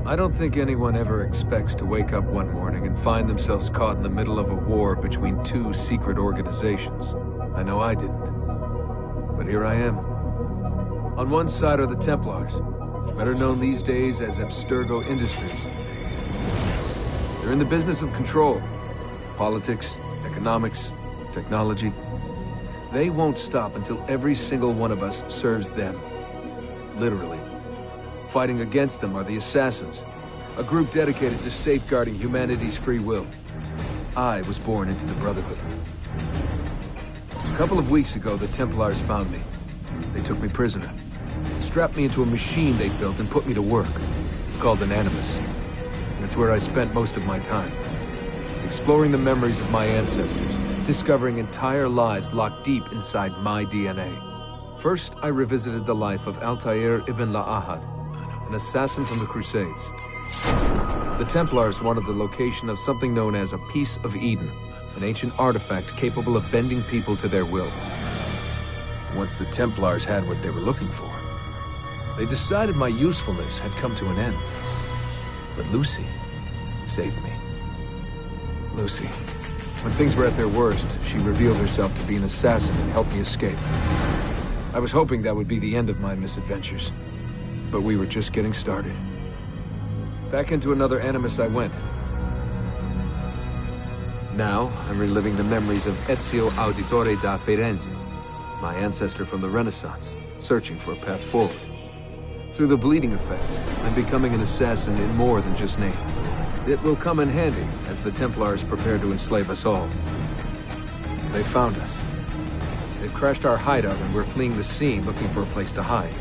I don't think anyone ever expects to wake up one morning and find themselves caught in the middle of a war between two secret organizations. I know I didn't. But here I am. On one side are the Templars, better known these days as Abstergo Industries. They're in the business of control. Politics, economics, technology. They won't stop until every single one of us serves them. Literally. Fighting against them are the Assassins, a group dedicated to safeguarding humanity's free will. I was born into the Brotherhood. A couple of weeks ago, the Templars found me. They took me prisoner, strapped me into a machine they built and put me to work. It's called an Animus. That's where I spent most of my time. Exploring the memories of my ancestors, discovering entire lives locked deep inside my DNA. First, I revisited the life of Altair ibn La'ahad, an assassin from the Crusades. The Templars wanted the location of something known as a Piece of Eden, an ancient artifact capable of bending people to their will. Once the Templars had what they were looking for, they decided my usefulness had come to an end. But Lucy saved me. Lucy. When things were at their worst, she revealed herself to be an assassin and helped me escape. I was hoping that would be the end of my misadventures, but we were just getting started. Back into another Animus I went. Now, I'm reliving the memories of Ezio Auditore da Firenze, my ancestor from the Renaissance, searching for a path forward. Through the bleeding effect, I'm becoming an assassin in more than just name. It will come in handy as the Templars prepare to enslave us all. They found us. They've crashed our hideout and we're fleeing the scene looking for a place to hide.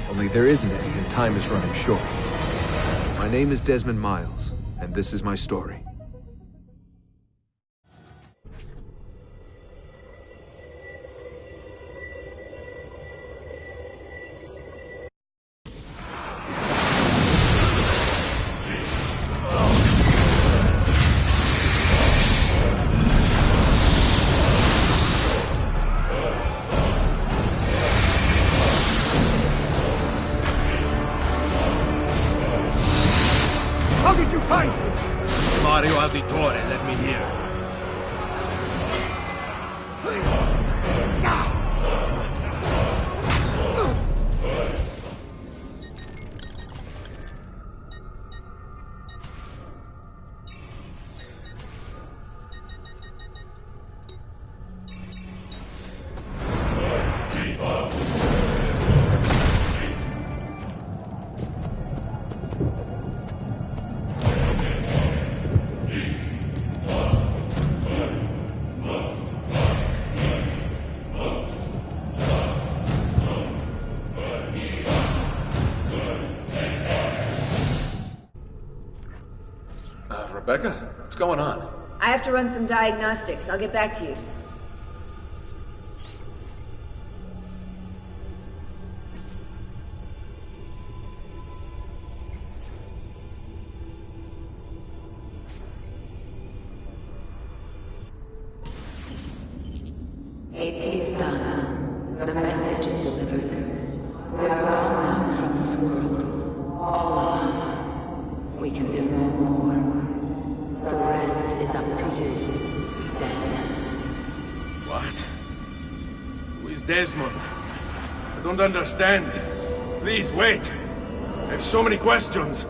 Only there isn't any and time is running short. My name is Desmond Miles, and this is my story. How did you find me? Mario Auditore, let me hear. Rebecca? What's going on? I have to run some diagnostics. I'll get back to you. It is done. The message is delivered. We are gone now from this world. All of us. We can do no more. The rest is up to you, Desmond. What? Who is Desmond? I don't understand. Please, wait. I have so many questions.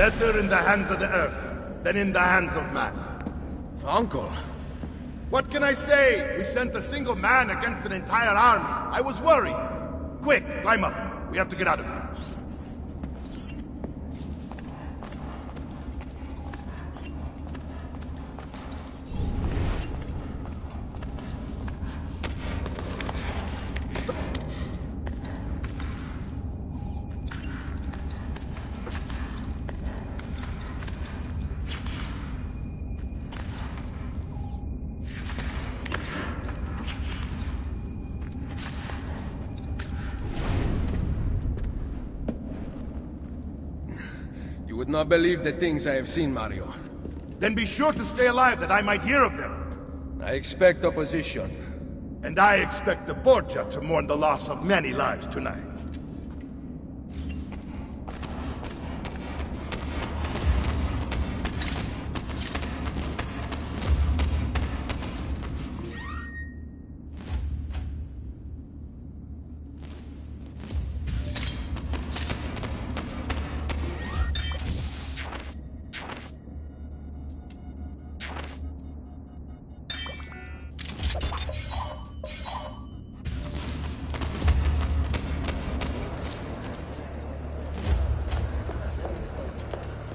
Better in the hands of the earth than in the hands of man. Uncle. What can I say? We sent a single man against an entire army. I was worried. Quick, climb up. We have to get out of here. You would not believe the things I have seen, Mario. Then be sure to stay alive that I might hear of them. I expect opposition. And I expect the Borgia to mourn the loss of many lives tonight.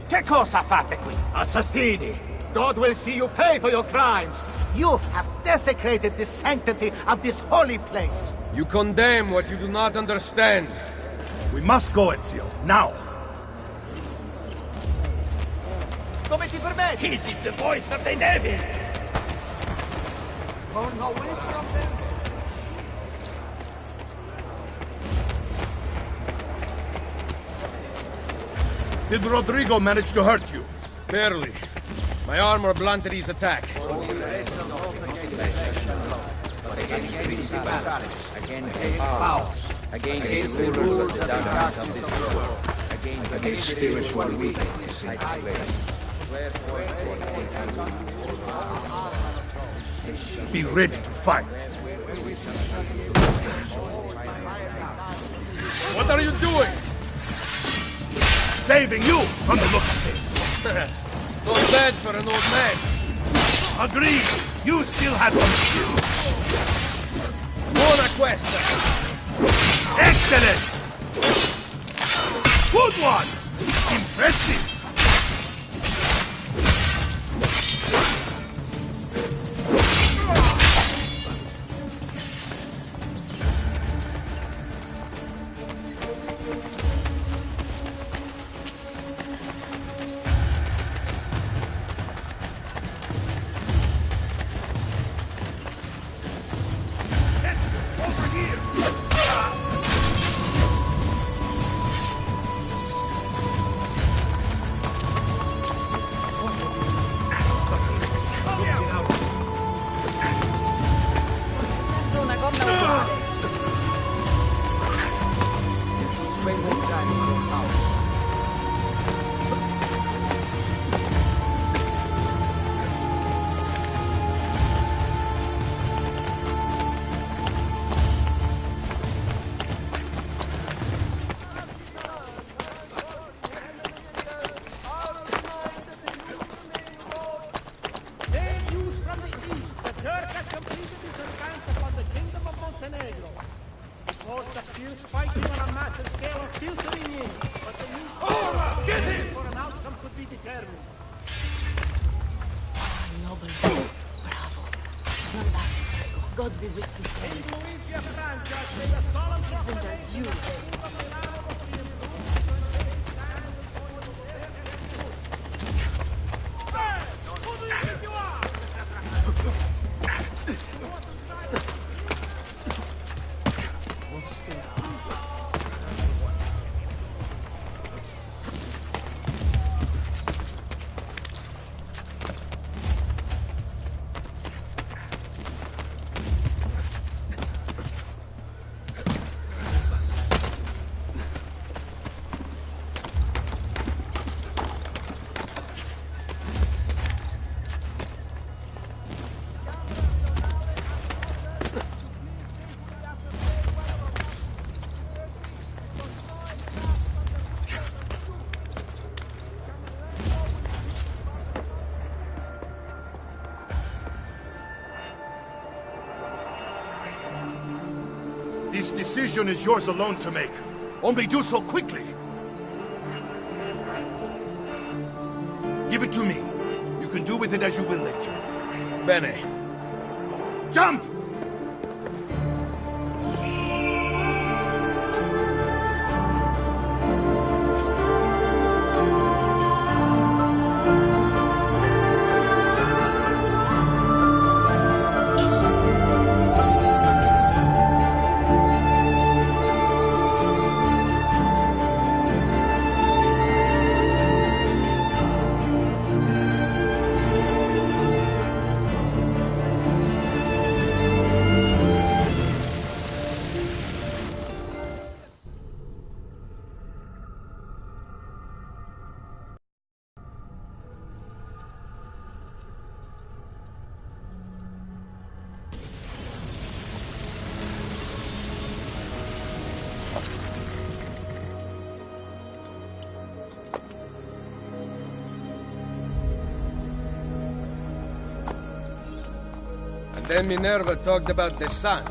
Che cosa fate qui? Assassini! God will see you pay for your crimes! You have desecrated the sanctity of this holy place! You condemn what you do not understand. We must go, Ezio. Now! Come ti permetti? Is it the voice of the devil? Run away from them! Did Rodrigo manage to hurt you? Barely. My armor blunted his attack. Against powers, against the rulers of the darkness of this world, against spiritual weaknesses in high places. Be ready to fight. What are you doing? Saving you from the looks of it. Not bad for an old man. Agreed. You still have some skill. Buona questa. Excellent! Good one! Impressive! God be with you. Isn't that you? decision is yours alone to make. Only do so quickly. Give it to me. You can do with it as you will later. Bene. Jump! Then Minerva talked about the sun.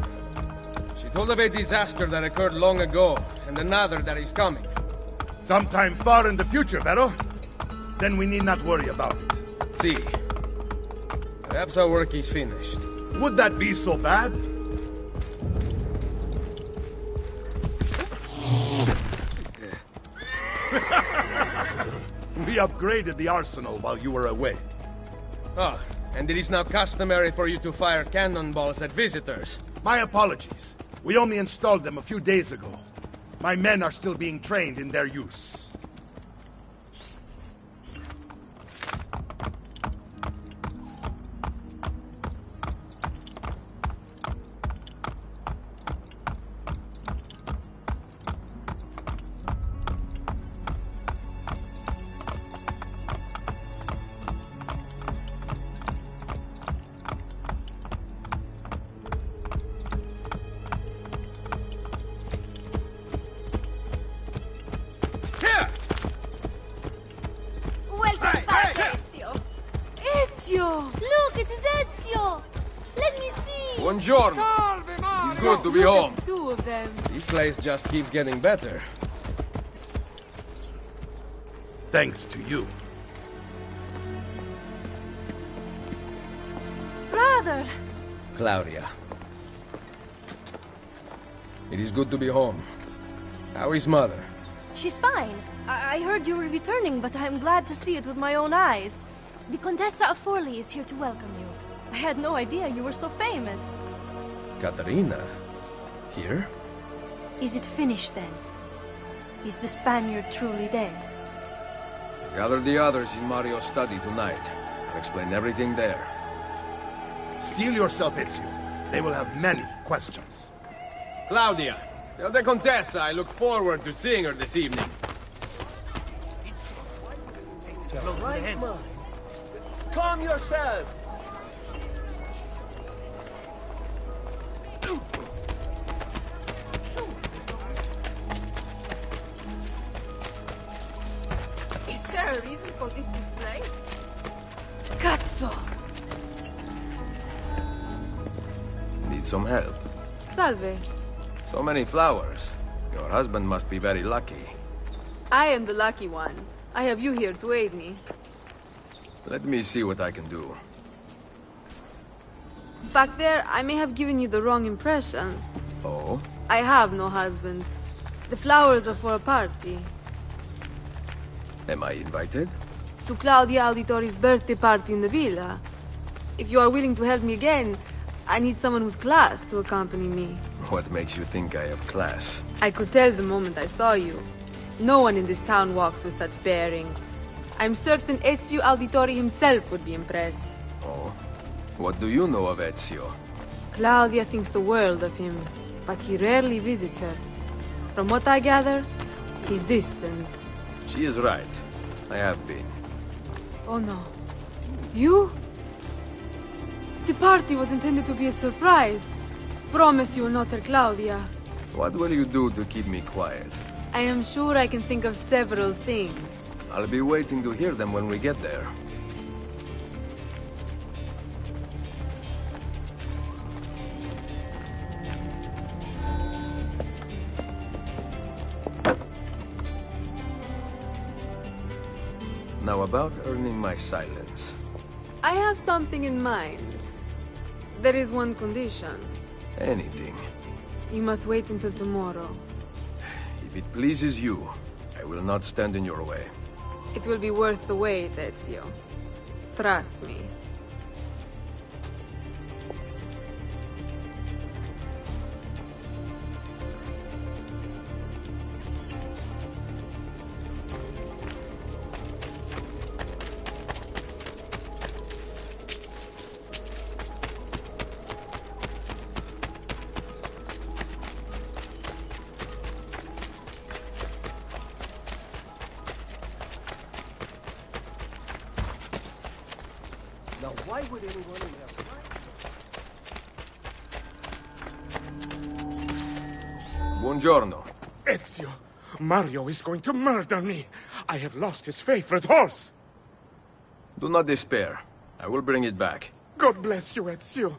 She told of a disaster that occurred long ago, and another that is coming. Sometime far in the future, Vero. Then we need not worry about it. See. Perhaps our work is finished. Would that be so bad? We upgraded the arsenal while you were away. Ah, and it is now customary for you to fire cannonballs at visitors. My apologies. We only installed them a few days ago. My men are still being trained in their use. Look, it is Ezio! Let me see! Buongiorno! It's good to be home. Two of them. This place just keeps getting better. Thanks to you. Brother! Claudia. It is good to be home. How is Mother? She's fine. I heard you were returning, but I'm glad to see it with my own eyes. The Contessa of Forlì is here to welcome you. I had no idea you were so famous. Caterina? Here? Is it finished then? Is the Spaniard truly dead? Gather the others in Mario's study tonight. I'll explain everything there. Steel yourself, Ezio. They will have many questions. Claudia, tell the Contessa I look forward to seeing her this evening. The right mind. Calm yourself. Is there a reason for this display? Cazzo! Need some help? Salve. So many flowers. Your husband must be very lucky. I am the lucky one. I have you here to aid me. Let me see what I can do. Back there, I may have given you the wrong impression. Oh? I have no husband. The flowers are for a party. Am I invited? To Claudia Auditori's birthday party in the villa. If you are willing to help me again, I need someone with class to accompany me. What makes you think I have class? I could tell the moment I saw you. No one in this town walks with such bearing. I'm certain Ezio Auditori himself would be impressed. Oh? What do you know of Ezio? Claudia thinks the world of him, but he rarely visits her. From what I gather, he's distant. She is right. I have been. Oh no. You? The party was intended to be a surprise. Promise you will not tell Claudia. What will you do to keep me quiet? I am sure I can think of several things. I'll be waiting to hear them when we get there. Now about earning my silence. I have something in mind. There is one condition. Anything. You must wait until tomorrow. If it pleases you, I will not stand in your way. It will be worth the wait, Ezio. Trust me. Now, why would anyone in their right? Buongiorno. Ezio, Mario is going to murder me. I have lost his favorite horse. Do not despair. I will bring it back. God bless you, Ezio.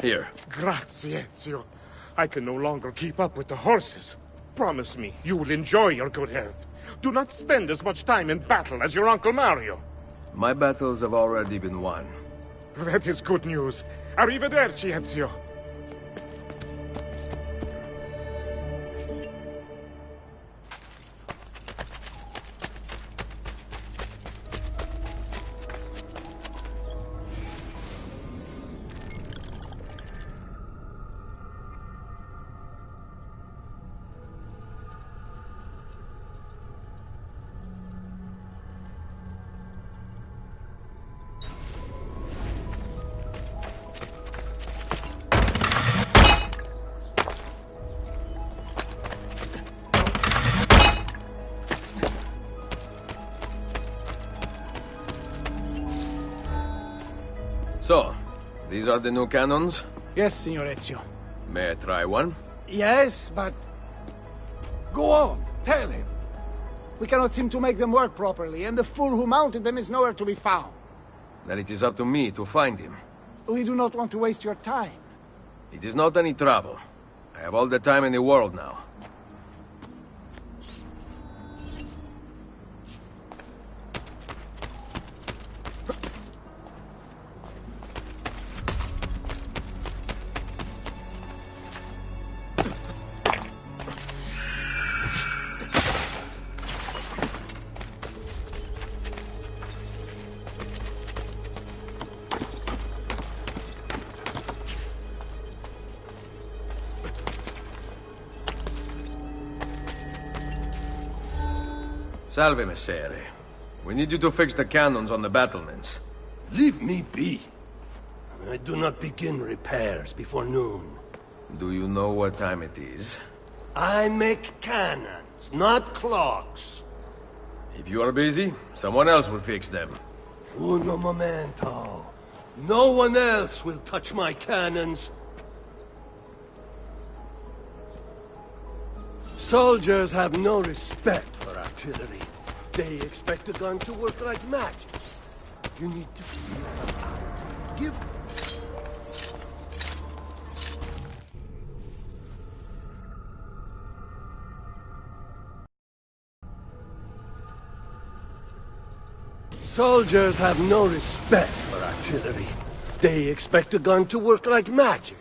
Here. Grazie, Ezio. I can no longer keep up with the horses. Promise me you will enjoy your good health. Do not spend as much time in battle as your Uncle Mario. My battles have already been won. That is good news. Arrivederci, Ezio. So, these are the new cannons? Yes, Signor Ezio. May I try one? Yes, but... Go on, tell him. We cannot seem to make them work properly, and the fool who mounted them is nowhere to be found. Then it is up to me to find him. We do not want to waste your time. It is not any trouble. I have all the time in the world now. Salve, Messere. We need you to fix the cannons on the battlements. Leave me be. I do not begin repairs before noon. Do you know what time it is? I make cannons, not clocks. If you are busy, someone else will fix them. Uno momento. No one else will touch my cannons. Soldiers have no respect for artillery. They expect a gun to work like magic. You need to feel them out. Give... Soldiers have no respect for artillery. They expect a gun to work like magic.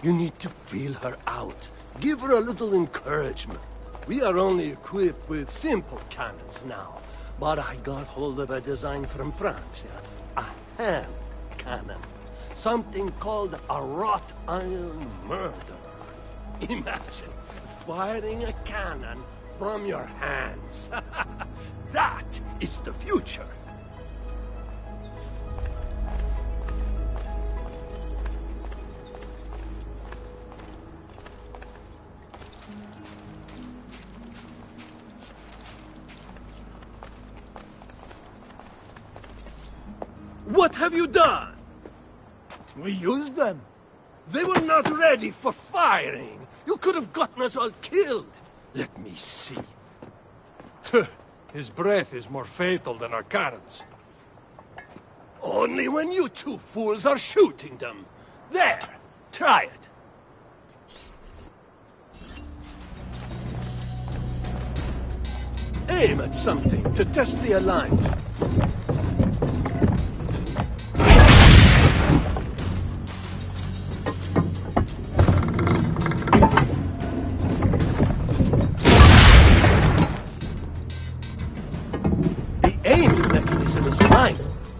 You need to feel her out. Give her a little encouragement. We are only equipped with simple cannons now, but I got hold of a design from France, a hand cannon. Something called a wrought iron murder. Imagine firing a cannon from your hands. That is the future. What have you done? We used them. They were not ready for firing. You could have gotten us all killed. Let me see. His breath is more fatal than our cannons. Only when you two fools are shooting them. There, try it. Aim at something to test the alignment.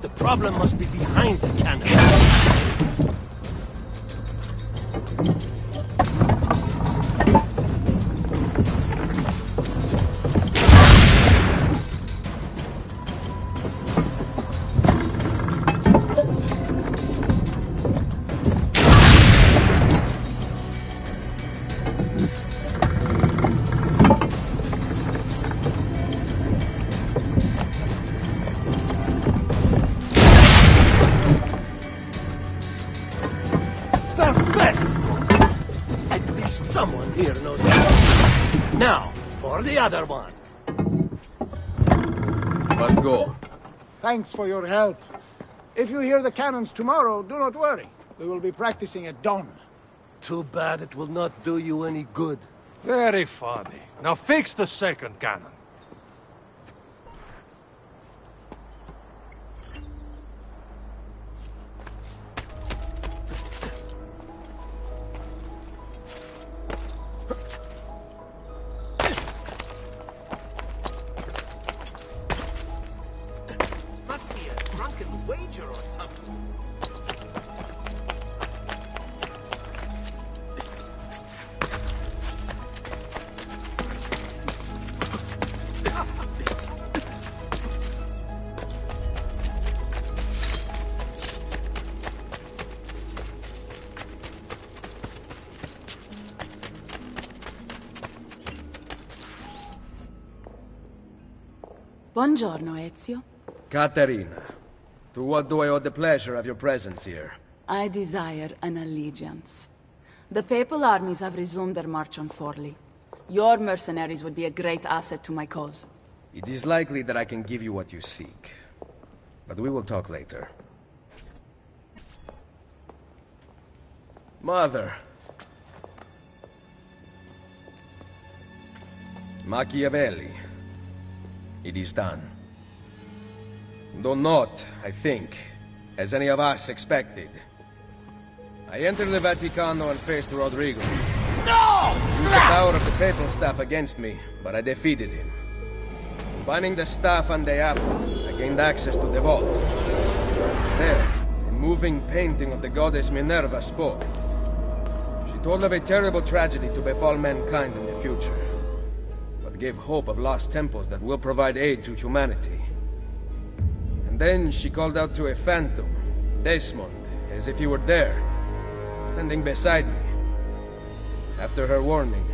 The problem must be behind the cannon. Someone here knows that. Now, for the other one. Must go. Thanks for your help. If you hear the cannons tomorrow, do not worry. We will be practicing at dawn. Too bad it will not do you any good. Very funny. Now fix the second cannon. Wager or something. Buongiorno, Ezio. Caterina, to what do I owe the pleasure of your presence here? I desire an allegiance. The papal armies have resumed their march on Forli. Your mercenaries would be a great asset to my cause. It is likely that I can give you what you seek. But we will talk later. Mother. Machiavelli. It is done. Though not, I think, as any of us expected. I entered the Vaticano and faced Rodrigo. No! Used the power of the papal staff against me, but I defeated him. Finding the staff on the apple, I gained access to the vault. There, a moving painting of the goddess Minerva spoke. She told of a terrible tragedy to befall mankind in the future, but gave hope of lost temples that will provide aid to humanity. And then she called out to a phantom, Desmond, as if he were there, standing beside me. After her warning,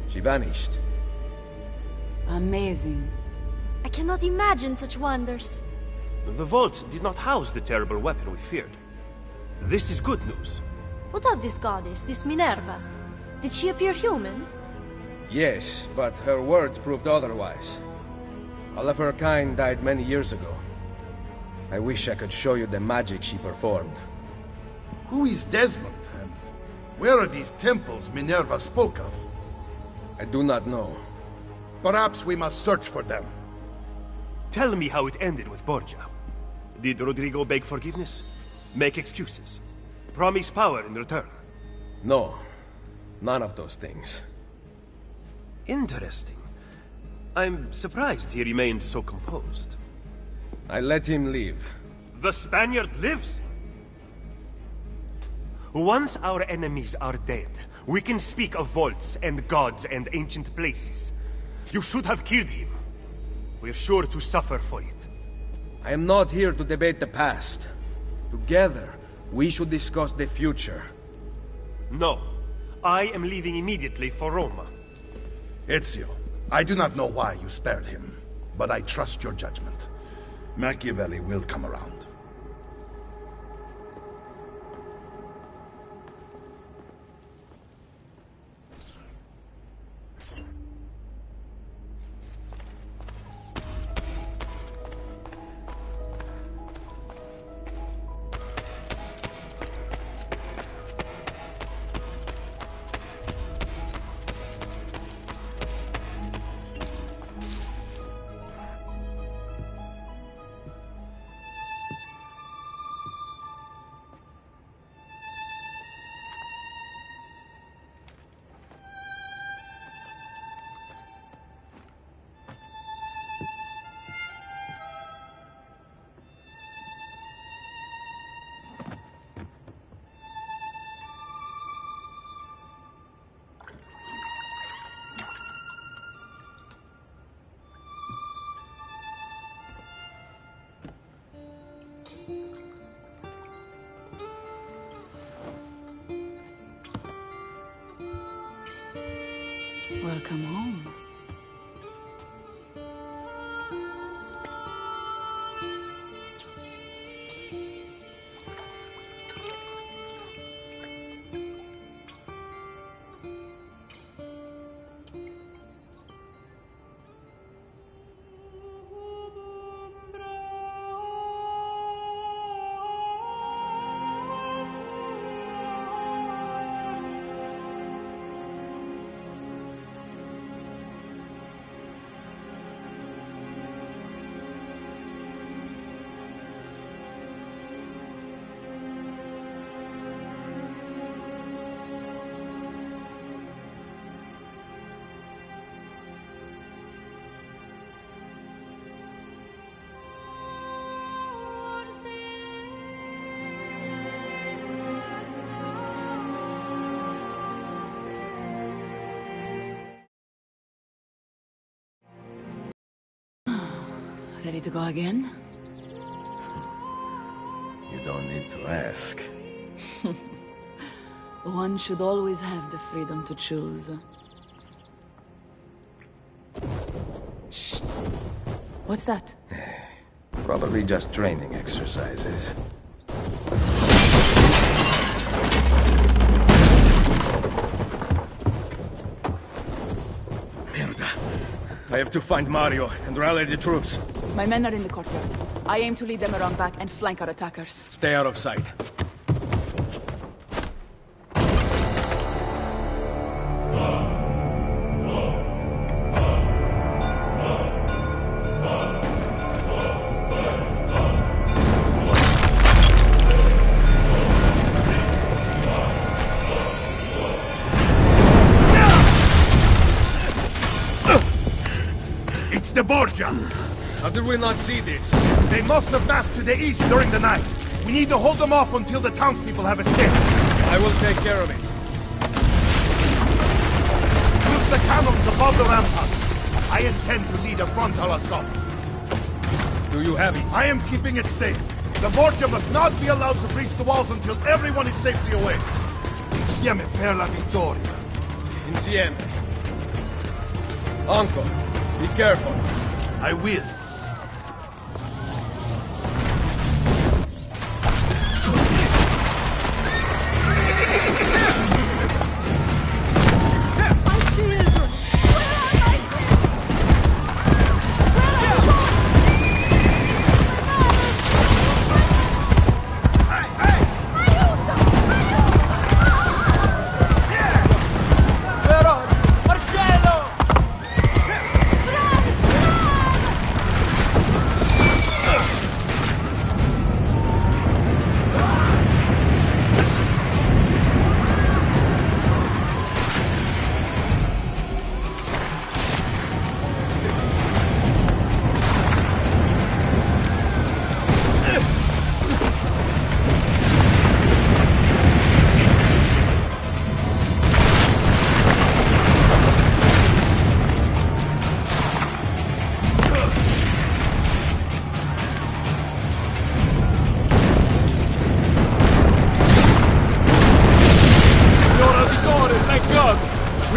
she vanished. Amazing. I cannot imagine such wonders. The vault did not house the terrible weapon we feared. This is good news. What of this goddess, this Minerva? Did she appear human? Yes, but her words proved otherwise. All of her kind died many years ago. I wish I could show you the magic she performed. Who is Desmond, and where are these temples Minerva spoke of? I do not know. Perhaps we must search for them. Tell me how it ended with Borgia. Did Rodrigo beg forgiveness? Make excuses? Promise power in return? No. None of those things. Interesting. I'm surprised he remained so composed. I let him leave. The Spaniard lives! Once our enemies are dead, we can speak of vaults and gods and ancient places. You should have killed him. We're sure to suffer for it. I am not here to debate the past. Together, we should discuss the future. No. I am leaving immediately for Roma. Ezio, I do not know why you spared him, but I trust your judgment. Machiavelli will come around. Welcome home. Ready to go again? You don't need to ask. One should always have the freedom to choose. Shh! What's that? Probably just training exercises. Merda. I have to find Mario and rally the troops. My men are in the courtyard. I aim to lead them around back and flank our attackers. Stay out of sight. It's the Borgia! How did we not see this? They must have massed to the east during the night. We need to hold them off until the townspeople have escaped. I will take care of it. Use the cannons above the rampart. I intend to lead a frontal assault. Do you have it? I am keeping it safe. The Borgia must not be allowed to breach the walls until everyone is safely away. Insieme per la vittoria. Insieme. Uncle, be careful. I will.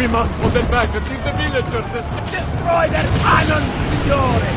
We must hold them back and leave the villagers escape. Destroy their cannons, signore!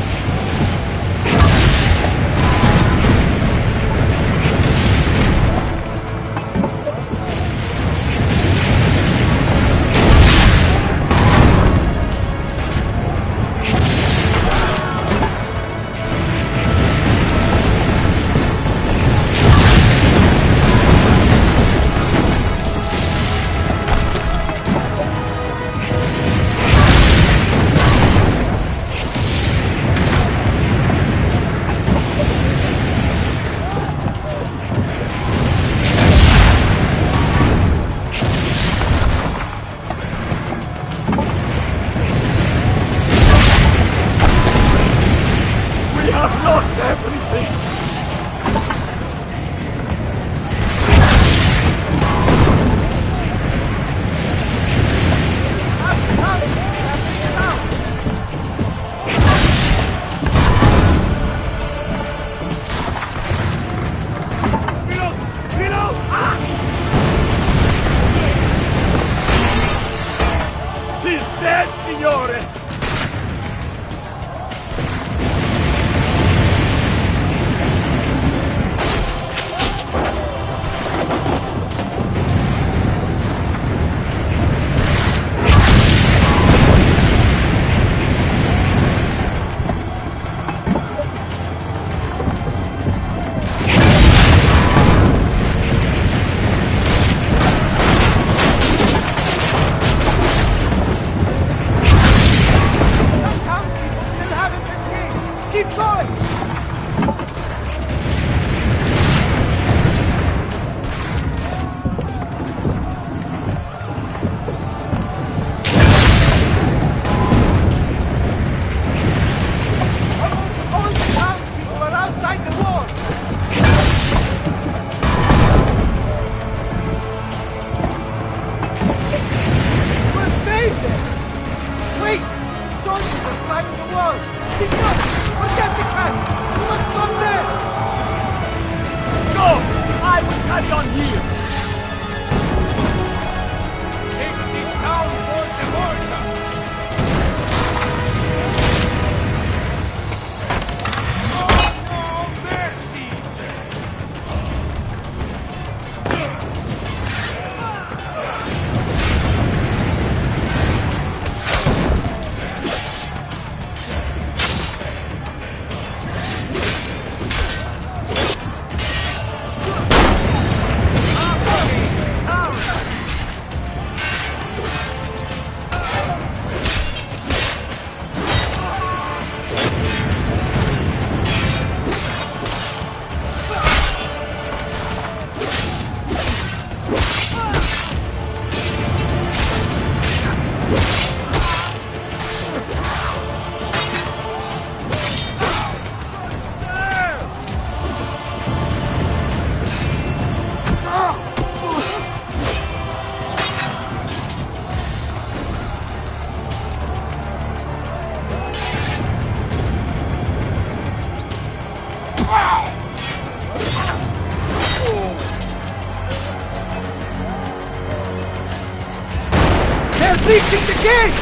Reaching the gate!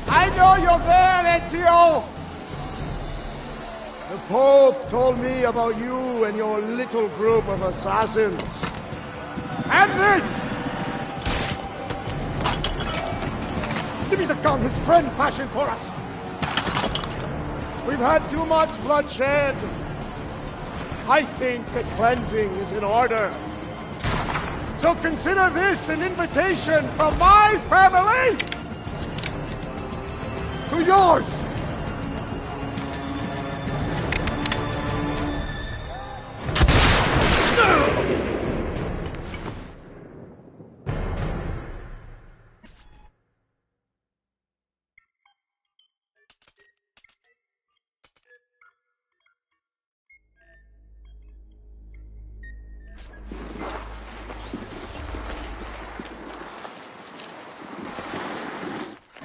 I know you're there, Ezio! The Pope told me about you and your little group of assassins. And this! Give me the gun his friend fashioned for us! We've had too much bloodshed. I think a cleansing is in order. So consider this an invitation from my family to yours!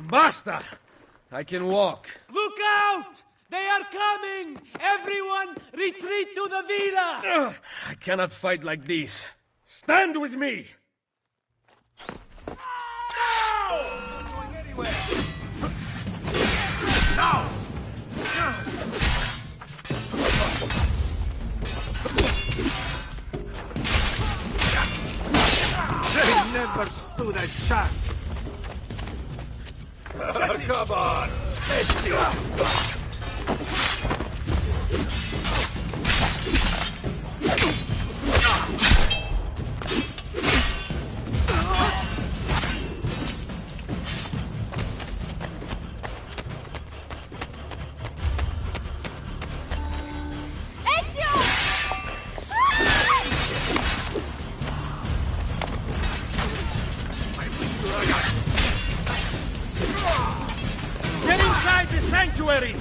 Basta! I can walk. Look out! They are coming! Everyone, retreat to the villa! I cannot fight like this. Stand with me! Now! They never stood a chance! Come on! Let's see it! Get inside the sanctuary!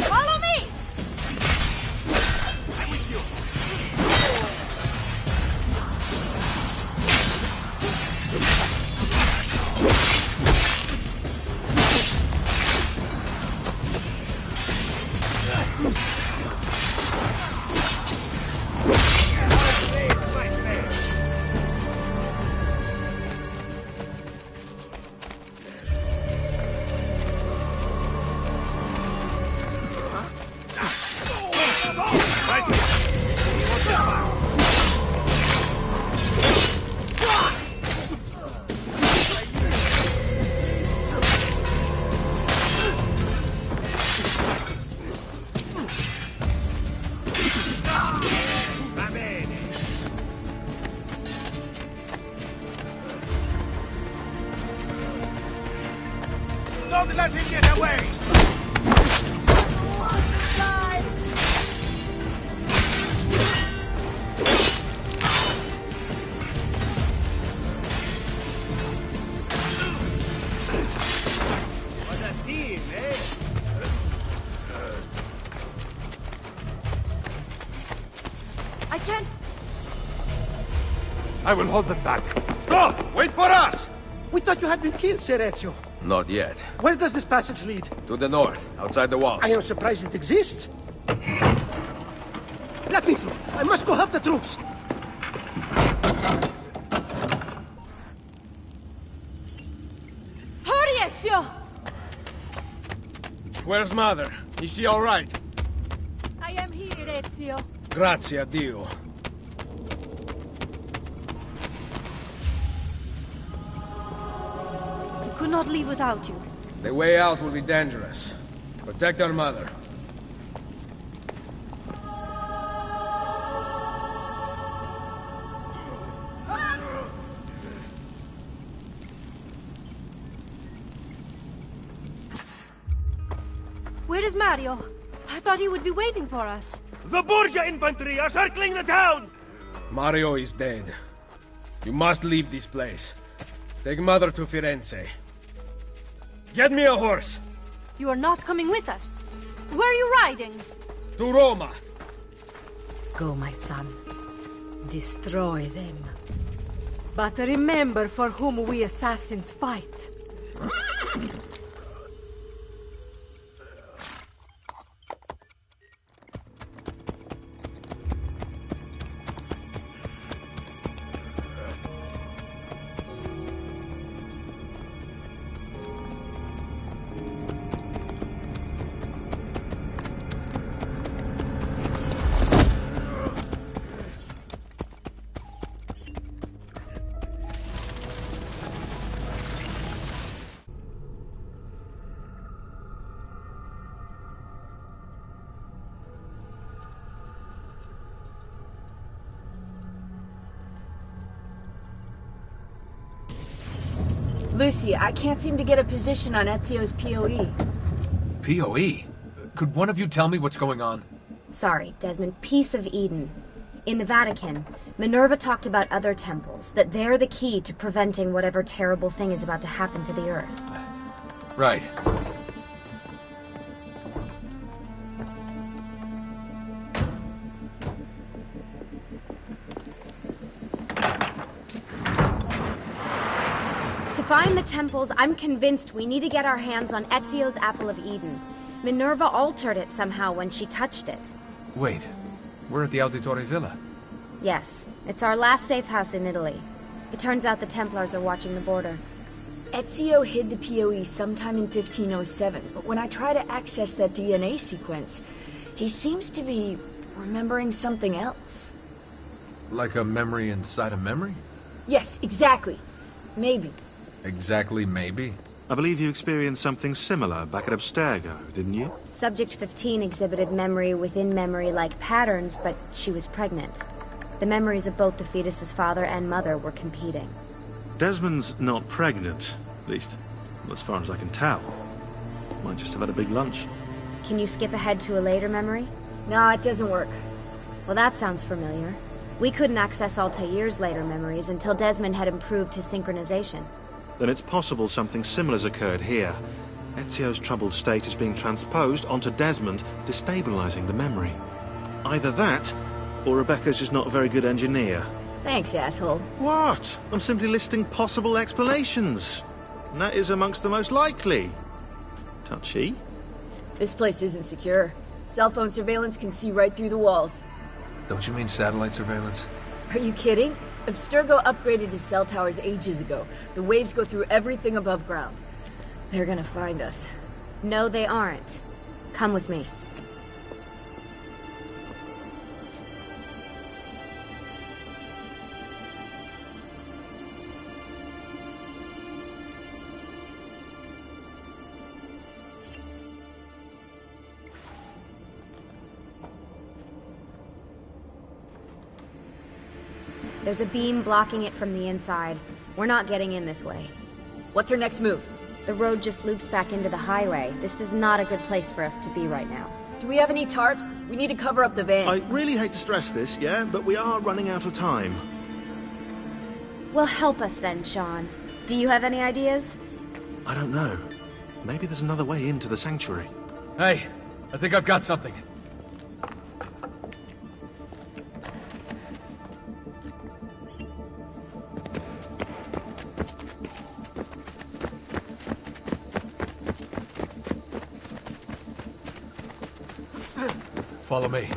Follow me! I'm with you! Don't let him get away! What a team, eh? I can't... I will hold them back. Stop! Wait for us! We thought you had been killed, Sir Ezio. Not yet. Where does this passage lead? To the north, outside the walls. I am surprised it exists. Let me through. I must go help the troops. Hurry, Ezio! Where's Mother? Is she all right? I am here, Ezio. Grazie a Dio. We could not leave without you. The way out will be dangerous. Protect our mother. Where is Mario? I thought he would be waiting for us. The Borgia infantry are circling the town! Mario is dead. You must leave this place. Take Mother to Firenze. Get me a horse! You are not coming with us. Where are you riding? To Roma! Go, my son. Destroy them. But remember for whom we assassins fight. Lucy, I can't seem to get a position on Ezio's POE. POE? Could one of you tell me what's going on? Sorry, Desmond. Peace of Eden. In the Vatican, Minerva talked about other temples, that they're the key to preventing whatever terrible thing is about to happen to the Earth. Right. To find the temples, I'm convinced we need to get our hands on Ezio's Apple of Eden. Minerva altered it somehow when she touched it. Wait, we're at the Auditore Villa. Yes, it's our last safe house in Italy. It turns out the Templars are watching the border. Ezio hid the PoE sometime in 1507, but when I try to access that DNA sequence, he seems to be remembering something else. Like a memory inside a memory? Yes, exactly. Maybe. Exactly, maybe. I believe you experienced something similar back at Abstergo, didn't you? Subject 15 exhibited memory within memory-like patterns, but she was pregnant. The memories of both the fetus's father and mother were competing. Desmond's not pregnant, at least, as far as I can tell. Might just have had a big lunch. Can you skip ahead to a later memory? No, it doesn't work. Well, that sounds familiar. We couldn't access Altair's later memories until Desmond had improved his synchronization. Then it's possible something similar's occurred here. Ezio's troubled state is being transposed onto Desmond, destabilizing the memory. Either that, or Rebecca's just not a very good engineer. Thanks, asshole. What? I'm simply listing possible explanations. And that is amongst the most likely. Touchy? This place isn't secure. Cell phone surveillance can see right through the walls. Don't you mean satellite surveillance? Are you kidding? Abstergo upgraded his cell towers ages ago. The waves go through everything above ground. They're gonna find us. No, they aren't. Come with me. There's a beam blocking it from the inside. We're not getting in this way. What's our next move? The road just loops back into the highway. This is not a good place for us to be right now. Do we have any tarps? We need to cover up the van. I really hate to stress this, yeah, but we are running out of time. Well, help us then, Sean. Do you have any ideas? I don't know. Maybe there's another way into the sanctuary. Hey, I think I've got something. Follow me.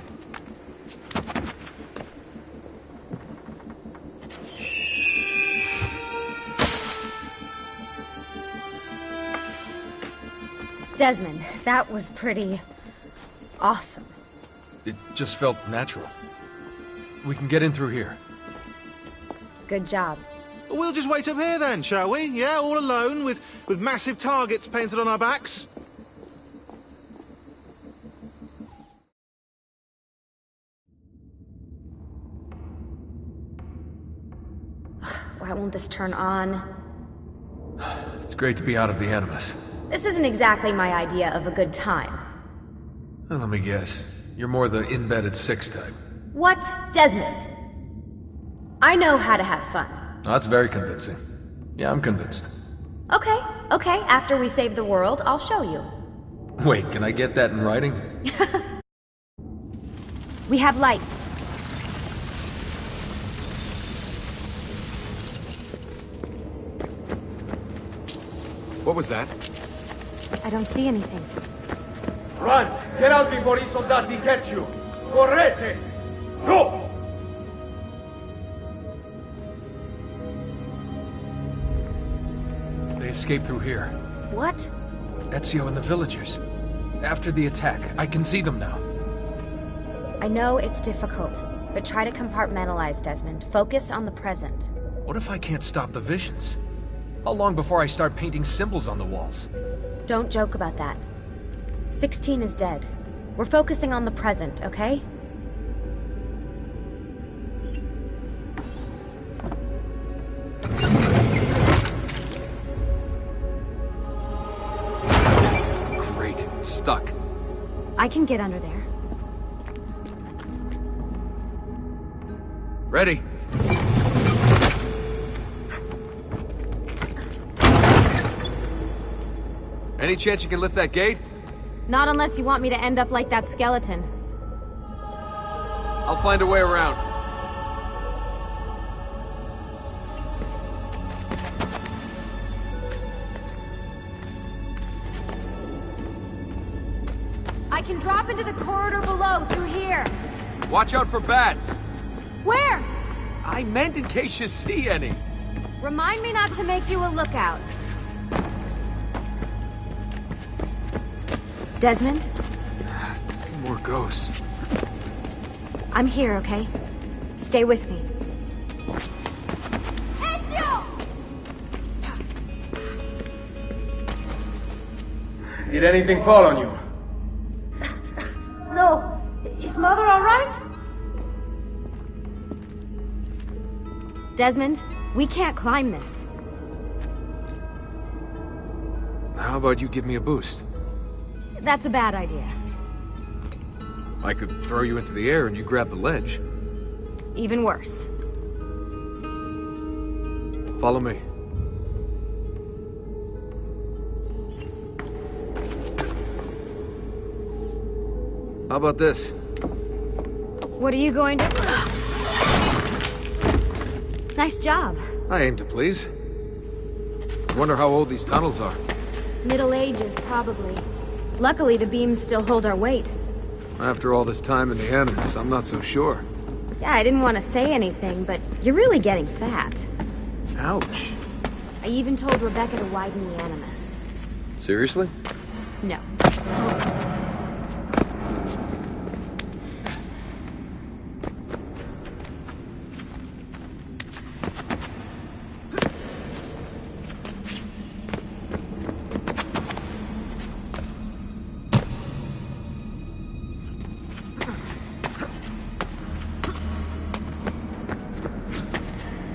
Desmond, that was pretty awesome. It just felt natural. We can get in through here. Good job. We'll just wait up here then, shall we? Yeah, all alone, with massive targets painted on our backs? Why won't this turn on? It's great to be out of the Animus. This isn't exactly my idea of a good time. Well, let me guess. You're more the in-bed at 6 type. What? Desmond? I know how to have fun. Oh, that's very convincing. Yeah, I'm convinced. Okay, after we save the world, I'll show you. Wait, can I get that in writing? We have light. What was that? I don't see anything. Run! Get out before I soldati catch you! Correte! Go! They escaped through here. What? Ezio and the villagers. After the attack, I can see them now. I know it's difficult, but try to compartmentalize, Desmond. Focus on the present. What if I can't stop the visions? How long before I start painting symbols on the walls? Don't joke about that. 16 is dead. We're focusing on the present, okay? Great, it's stuck. I can get under there. Ready. Any chance you can lift that gate? Not unless you want me to end up like that skeleton. I'll find a way around. can drop into the corridor below, through here. Watch out for bats! Where? I meant in case you see any. Remind me not to make you a lookout. Desmond? Three more ghosts. I'm here, okay? Stay with me. Did anything fall on you? No. Is Mother all right? Desmond, we can't climb this. How about you give me a boost? That's a bad idea. I could throw you into the air and you grab the ledge. Even worse. Follow me. How about this? What are you going to... Nice job. I aim to please. I wonder how old these tunnels are. Middle Ages, probably. Luckily, the beams still hold our weight. After all this time in the Animus, I'm not so sure. Yeah, I didn't want to say anything, but you're really getting fat. Ouch. I even told Rebecca to widen the Animus. Seriously? No.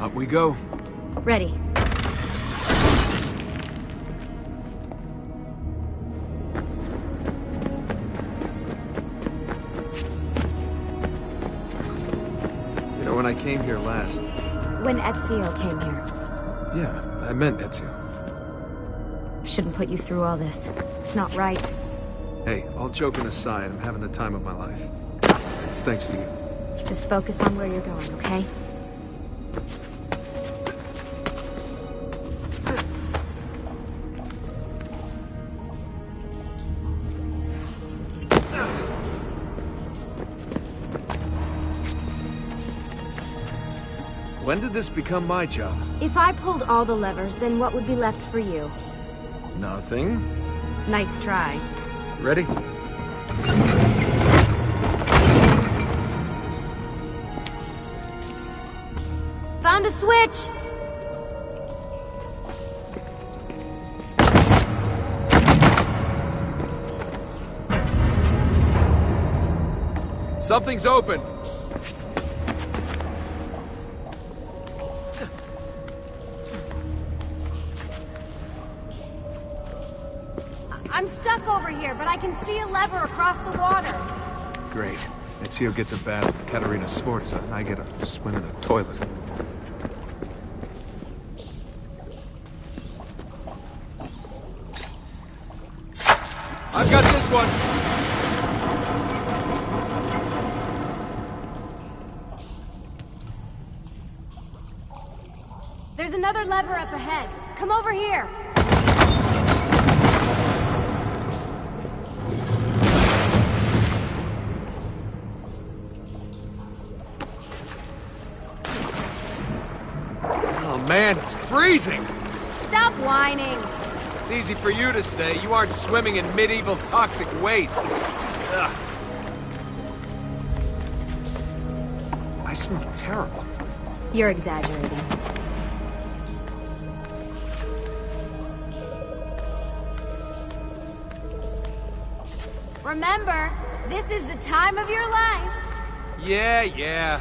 Up we go. Ready. You know, when I came here last... When Ezio came here. Yeah, I meant Ezio. I shouldn't put you through all this. It's not right. Hey, all joking aside, I'm having the time of my life. It's thanks to you. Just focus on where you're going, okay? When did this become my job? If I pulled all the levers, then what would be left for you? Nothing. Nice try. Ready? Found a switch! Something's open. I'm stuck over here, but I can see a lever across the water. Great. Ezio gets a bath with Caterina Sforza, and I get a swim in a toilet. I've got this one! There's another lever up ahead. Come over here. Oh man, it's freezing! Stop whining. It's easy for you to say. You aren't swimming in medieval toxic waste. Ugh. I smell terrible. You're exaggerating. Remember, this is the time of your life. Yeah.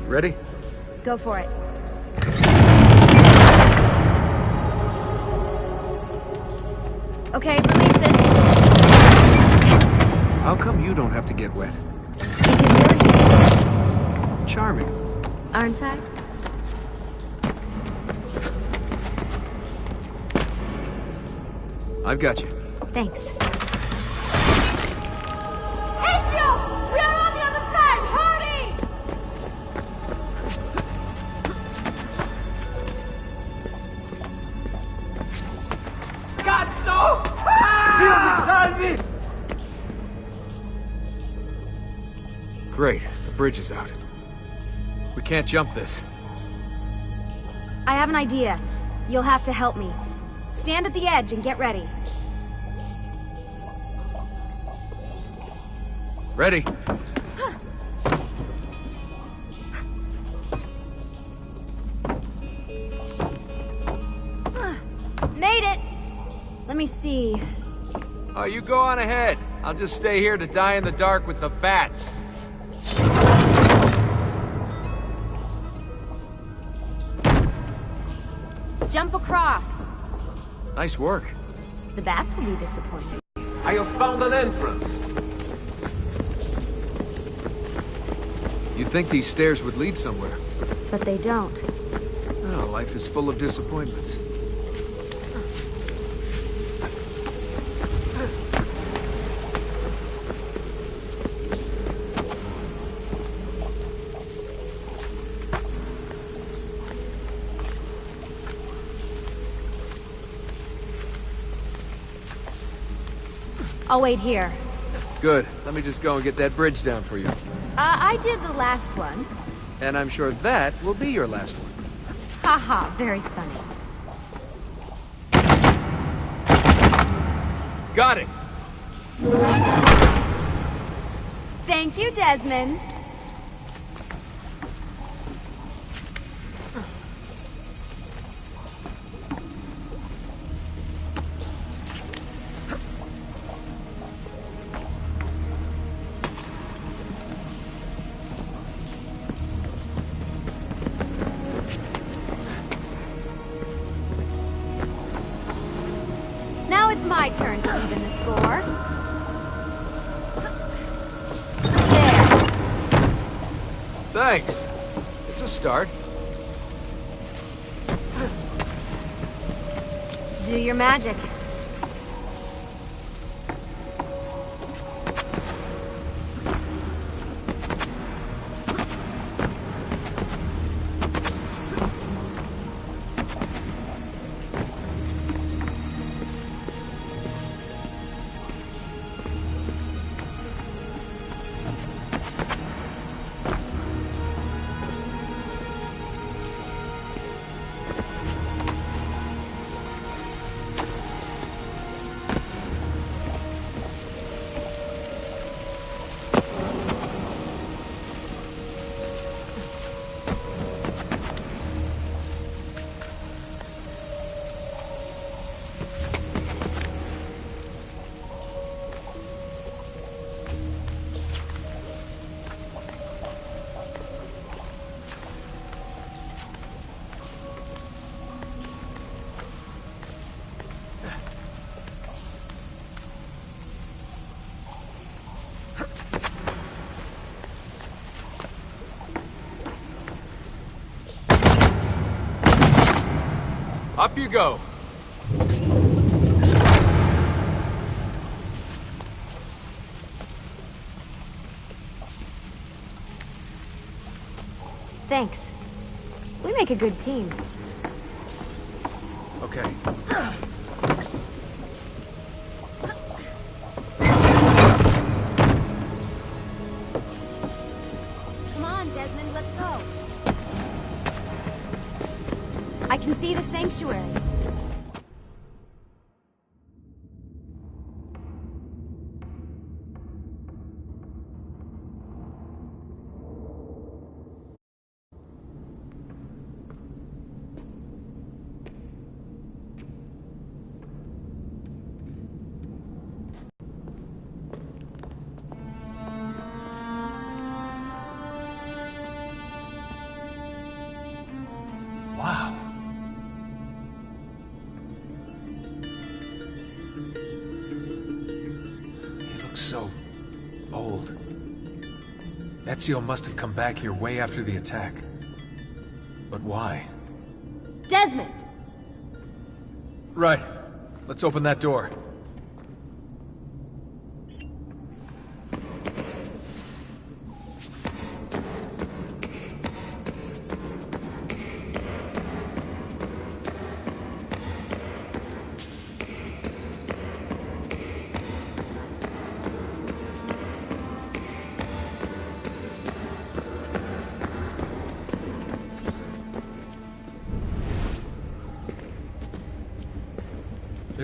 Ready? Go for it. Okay, release it. How come you don't have to get wet? Because you're here. Charming. Aren't I? I've got you. Thanks. Ezio! We are on the other side! Hurry! Great, the bridge is out. We can't jump this. I have an idea. You'll have to help me. Stand at the edge and get ready. Ready. Made it! Let me see. Oh, you go on ahead. I'll just stay here to die in the dark with the bats. Jump across. Nice work. The bats will be disappointed. I have found an entrance. You'd think these stairs would lead somewhere. But they don't. Oh, life is full of disappointments. I'll wait here. Good. Let me just go and get that bridge down for you. I did the last one. And I'm sure that will be your last one. Haha, very funny. Got it! Thank you, Desmond. Now it's my turn to even the score. There. Thanks. It's a start. Do your magic. Up you go. Thanks. We make a good team. Okay. Come on, Desmond, let's go. I can see the sanctuary. Wow. He looks so old. Ezio must have come back here way after the attack. But why? Desmond! Right. Let's open that door.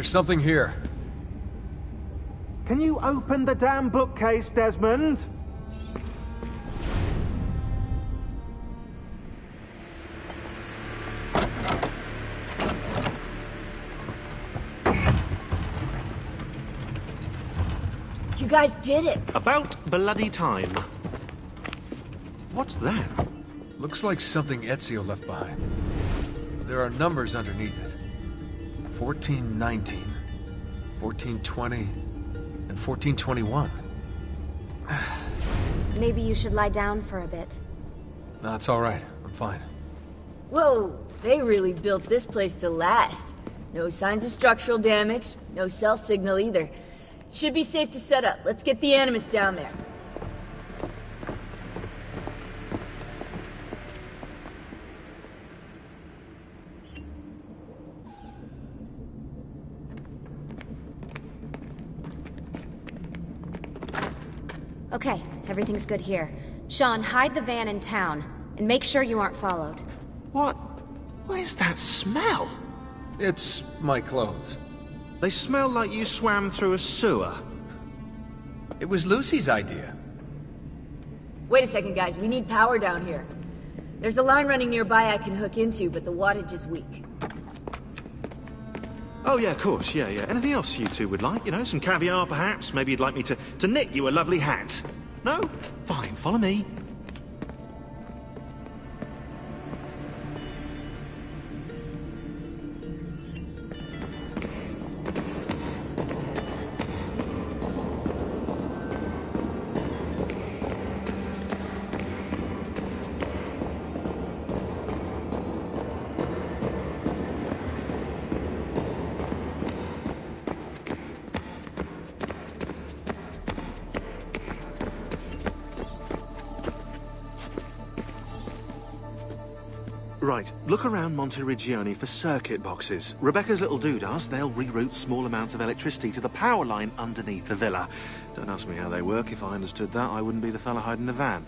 There's something here. Can you open the damn bookcase, Desmond? You guys did it! About bloody time. What's that? Looks like something Ezio left behind. There are numbers underneath it. 1419, 1420, and 1421. Maybe you should lie down for a bit. No, it's all right. I'm fine. Whoa, they really built this place to last. No signs of structural damage, no cell signal either. Should be safe to set up. Let's get the Animus down there. Okay, everything's good here. Sean, hide the van in town, and make sure you aren't followed. What is that smell? It's my clothes. They smell like you swam through a sewer. It was Lucy's idea. Wait a second, guys. We need power down here. There's a line running nearby I can hook into, but the wattage is weak. Oh yeah, of course, yeah. Anything else you two would like? You know, some caviar perhaps? Maybe you'd like me to knit you a lovely hat? No? Fine, follow me. Right, look around Monteriggioni for circuit boxes. Rebecca's little doodahs, they'll reroute small amounts of electricity to the power line underneath the villa. Don't ask me how they work. If I understood that, I wouldn't be the fella hiding the van.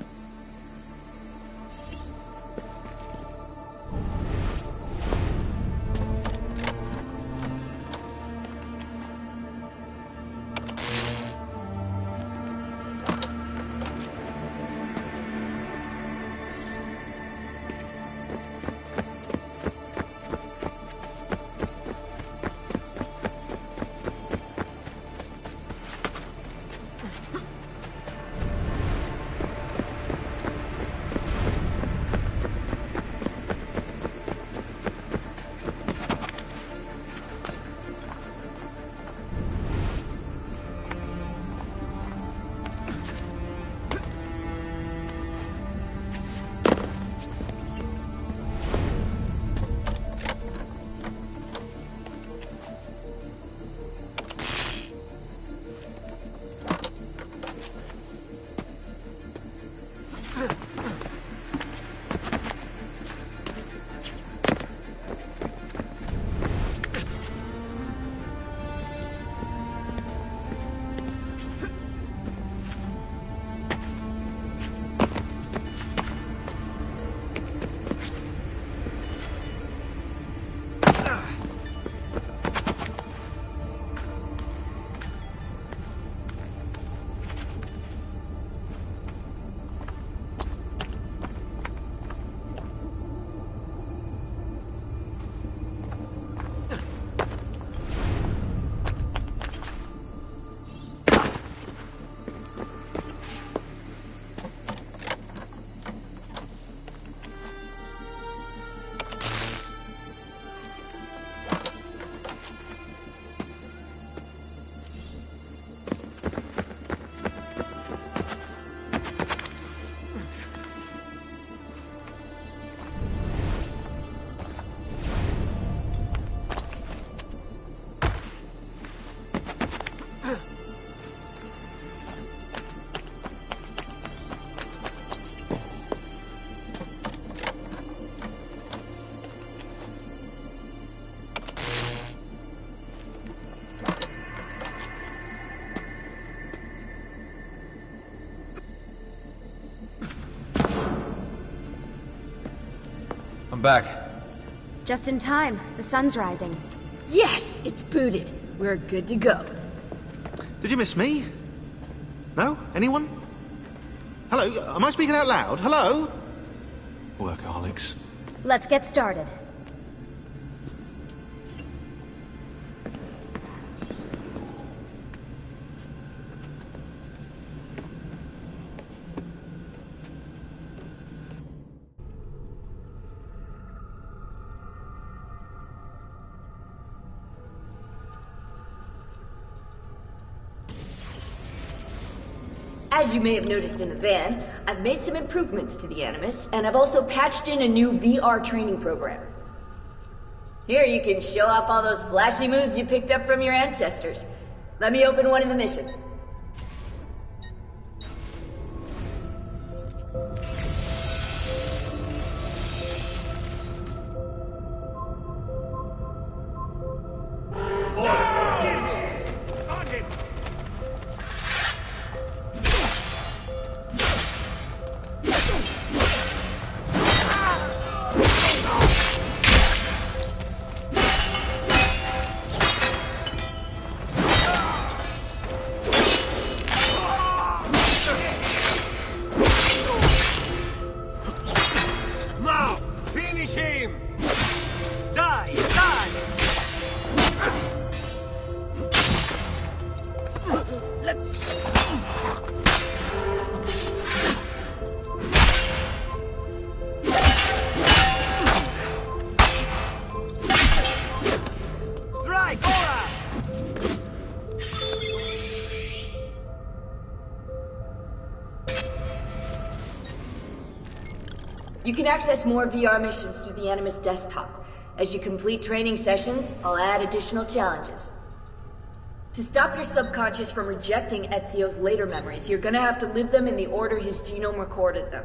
I'm back. Just in time. The sun's rising. Yes! It's booted. We're good to go. Did you miss me? No? Anyone? Hello? Am I speaking out loud? Hello? Workaholics. Let's get started. As you may have noticed in the van, I've made some improvements to the Animus, and I've also patched in a new VR training program. Here you can show off all those flashy moves you picked up from your ancestors. Let me open one of the missions. You can access more VR missions through the Animus desktop. As you complete training sessions, I'll add additional challenges. To stop your subconscious from rejecting Ezio's later memories, you're gonna have to live them in the order his genome recorded them.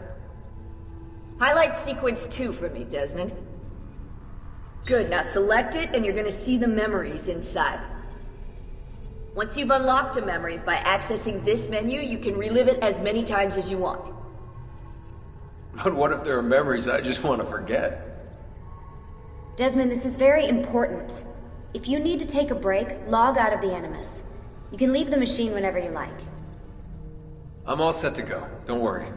Highlight sequence 2 for me, Desmond. Good, now select it and you're gonna see the memories inside. Once you've unlocked a memory, by accessing this menu, you can relive it as many times as you want. But what if there are memories I just want to forget? Desmond, this is very important. If you need to take a break, log out of the Animus. You can leave the machine whenever you like. I'm all set to go. Don't worry.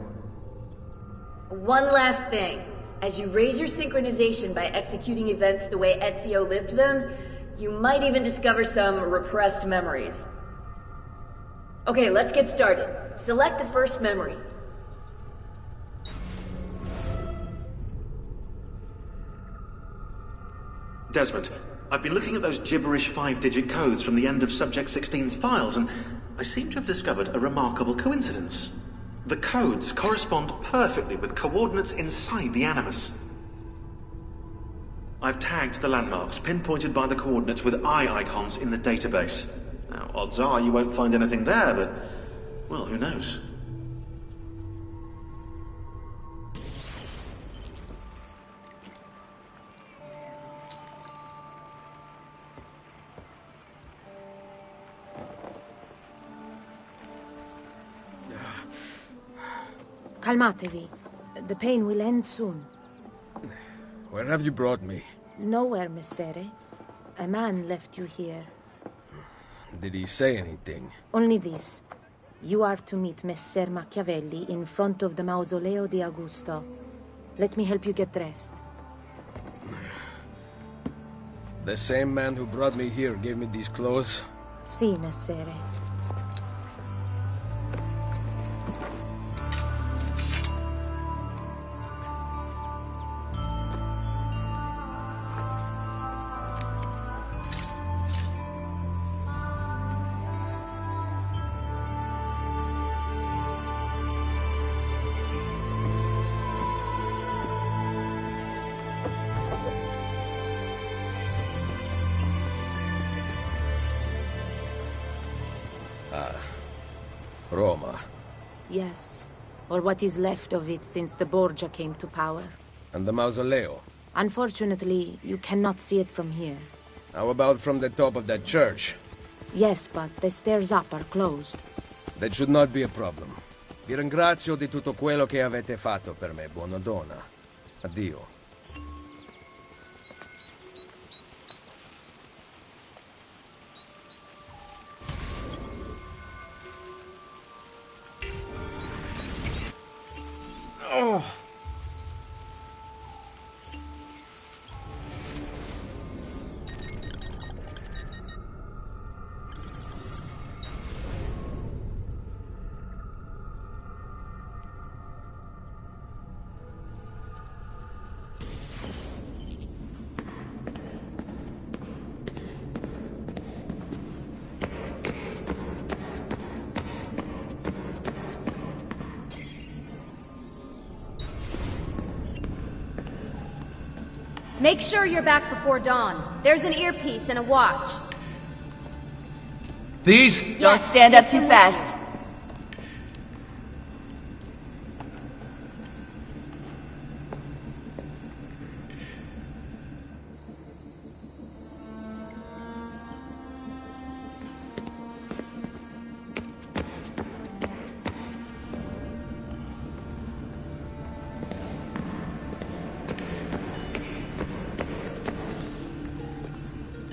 One last thing. As you raise your synchronization by executing events the way Ezio lived them, you might even discover some repressed memories. Okay, let's get started. Select the first memory. Desmond, I've been looking at those gibberish 5-digit codes from the end of Subject 16's files, and I seem to have discovered a remarkable coincidence. The codes correspond perfectly with coordinates inside the Animus. I've tagged the landmarks, pinpointed by the coordinates with eye icons in the database. Now, odds are you won't find anything there, but, well, who knows? Calmatevi. The pain will end soon. Where have you brought me? Nowhere, Messere. A man left you here. Did he say anything? Only this. You are to meet Messer Machiavelli in front of the Mausoleo di Augusto. Let me help you get dressed. The same man who brought me here gave me these clothes? Si, Messere. Roma. Yes, or what is left of it since the Borgia came to power. And the Mausoleo? Unfortunately, you cannot see it from here. How about from the top of that church? Yes, but the stairs up are closed. That should not be a problem. Vi ringrazio di tutto quello che avete fatto per me, buona donna. Addio. Make sure you're back before dawn. There's an earpiece and a watch. These? Don't stand up too fast.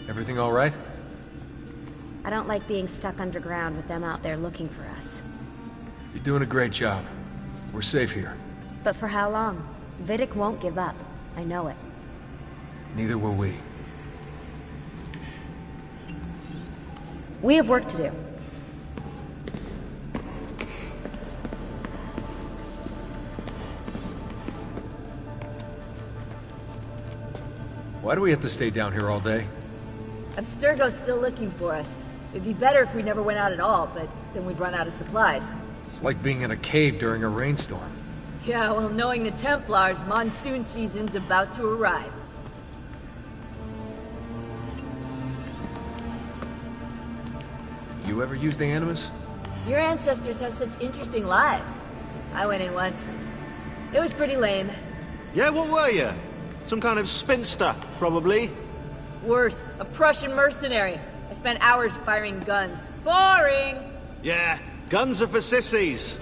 Everything all right? I don't like being stuck underground with them out there looking for us. You're doing a great job. We're safe here. But for how long? Vidic won't give up. I know it. Neither will we. We have work to do. Why do we have to stay down here all day? Abstergo's still looking for us. It'd be better if we never went out at all, but then we'd run out of supplies. It's like being in a cave during a rainstorm. Yeah, well, knowing the Templars, monsoon season's about to arrive. You ever used the Animus? Your ancestors have such interesting lives. I went in once. It was pretty lame. Yeah, what were you? Some kind of spinster, probably. Worse, a Prussian mercenary. I spent hours firing guns. Boring! Yeah, guns are for sissies.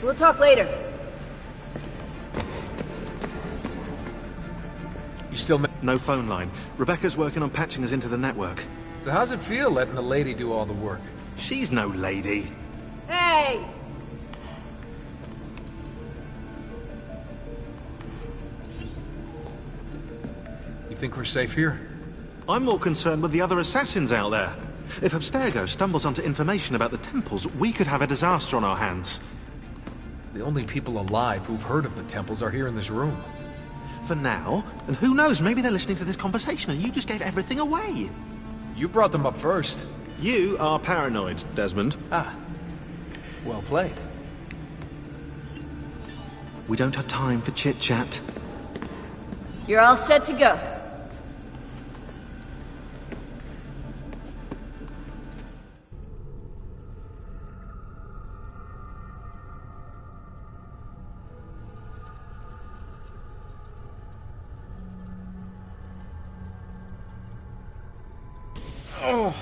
We'll talk later. You still no phone line. Rebecca's working on patching us into the network. So how's it feel letting the lady do all the work? She's no lady. Hey! You think we're safe here? I'm more concerned with the other assassins out there. If Abstergo stumbles onto information about the temples, we could have a disaster on our hands. The only people alive who've heard of the temples are here in this room. For now, and who knows, maybe they're listening to this conversation and you just gave everything away. You brought them up first. You are paranoid, Desmond. Ah, well played. We don't have time for chit-chat. You're all set to go. Oh.